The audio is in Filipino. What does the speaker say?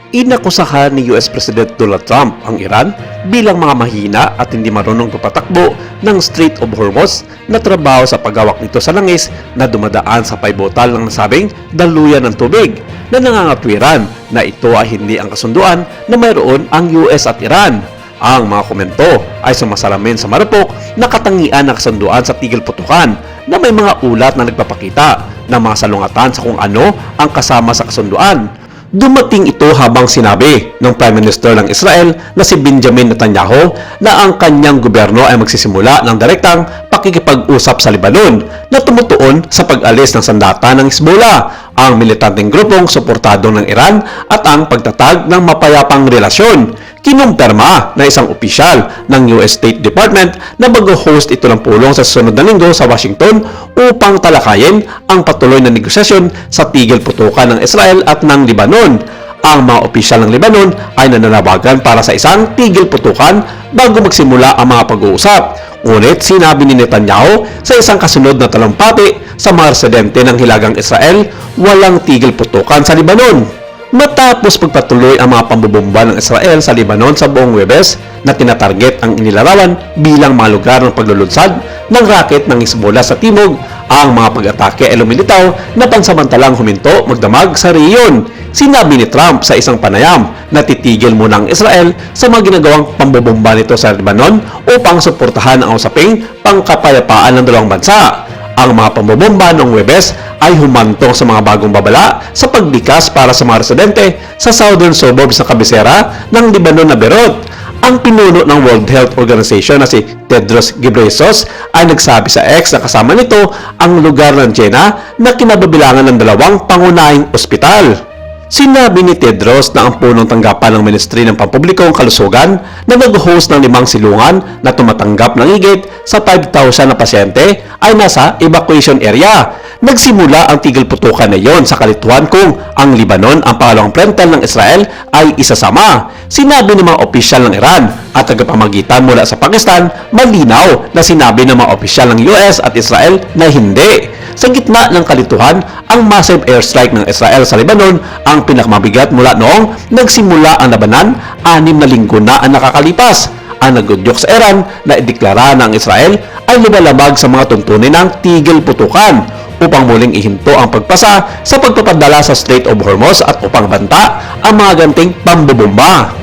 Inakusahan ni US President Donald Trump ang Iran bilang mga mahina at hindi marunong tumatakbo ng Strait of Hormuz na trabaho sa paghawak nito sa langis na dumadaan sa paibotal ng nasabing daluyan ng tubig na nangangatwiran na ito ay hindi ang kasunduan na mayroon ang US at Iran. Ang mga komento ay sumasalamin sa marupok na katangian ng kasunduan sa tigil putukan na may mga ulat na nagpapakita ng mga salungatan sa kung ano ang kasama sa kasunduan. Dumating ito habang sinabi ng Prime Minister ng Israel na si Benjamin Netanyahu na ang kanyang gobyerno ay magsisimula ng direktang pakikipag-usap sa Lebanon na tumutuon sa pag-alis ng sandata ng Hezbollah, ang militanteng grupong suportado ng Iran at ang pagtatag ng mapayapang relasyon. Kinumpirma na isang opisyal ng US State Department na mag-host ito ng pulong sa susunod na linggo sa Washington upang talakayin ang patuloy na negosasyon sa tigil putukan ng Israel at ng Lebanon. Ang mga opisyal ng Lebanon ay nananawagan para sa isang tigil putukan bago magsimula ang mga pag-uusap. Ngunit sinabi ni Netanyahu sa isang kasunod na talumpati sa mga residente ng Hilagang Israel, walang tigil putukan sa Lebanon. Matapos pagpatuloy ang mga pambubomba ng Israel sa Lebanon sa buong Huwebes na tinatarget ang inilarawan bilang mga lugar ng paglulunsad ng raket ng Hezbollah sa timog, ang mga pag-atake ay lumilitaw na pansamantalang huminto magdamag sa rehiyon. Sinabi ni Trump sa isang panayam na titigil muna ang Israel sa mga ginagawang pambubomba nito sa Lebanon upang suportahan ang usaping pangkapayapaan ng dalawang bansa. Ang mga pambobomba noong Huwebes ay humantong sa mga bagong babala sa pagbikas para sa mga residente sa southern suburbs na kabisera ng Lebanon na Beirut. Ang pinuno ng World Health Organization na si Tedros Ghebreyesus ay nagsabi sa X na kasama nito ang lugar ng Jeddah na kinabibilangan ng dalawang pangunahing ospital. Sinabi ni Tedros na ang punong tanggapan ng Ministry ng Pampublikong Kalusugan na nag-host ng 5 silungan na tumatanggap ng higit sa 5,000 na pasyente ay nasa evacuation area. Nagsimula ang tigil putukan na iyon sa kalituhan kung ang Lebanon ang pangalawang frontal ng Israel ay isasama. Sinabi ng mga opisyal ng Iran at tagapamagitan mula sa Pakistan, malinaw na sinabi ng mga opisyal ng US at Israel na hindi. Sa gitna ng kalituhan, ang massive airstrike ng Israel sa Lebanon ang pinakamabigat mula noong nagsimula ang labanan, 6 na linggo na ang nakakalipas. Ang nagudyok sa Iran na ideklara ng Israel ay lumalabag sa mga tuntunin ng tigil putukan upang muling ihinto ang pagpasa sa pagpapadala sa Strait of Hormuz at upang banta ang mga ganting pambubomba.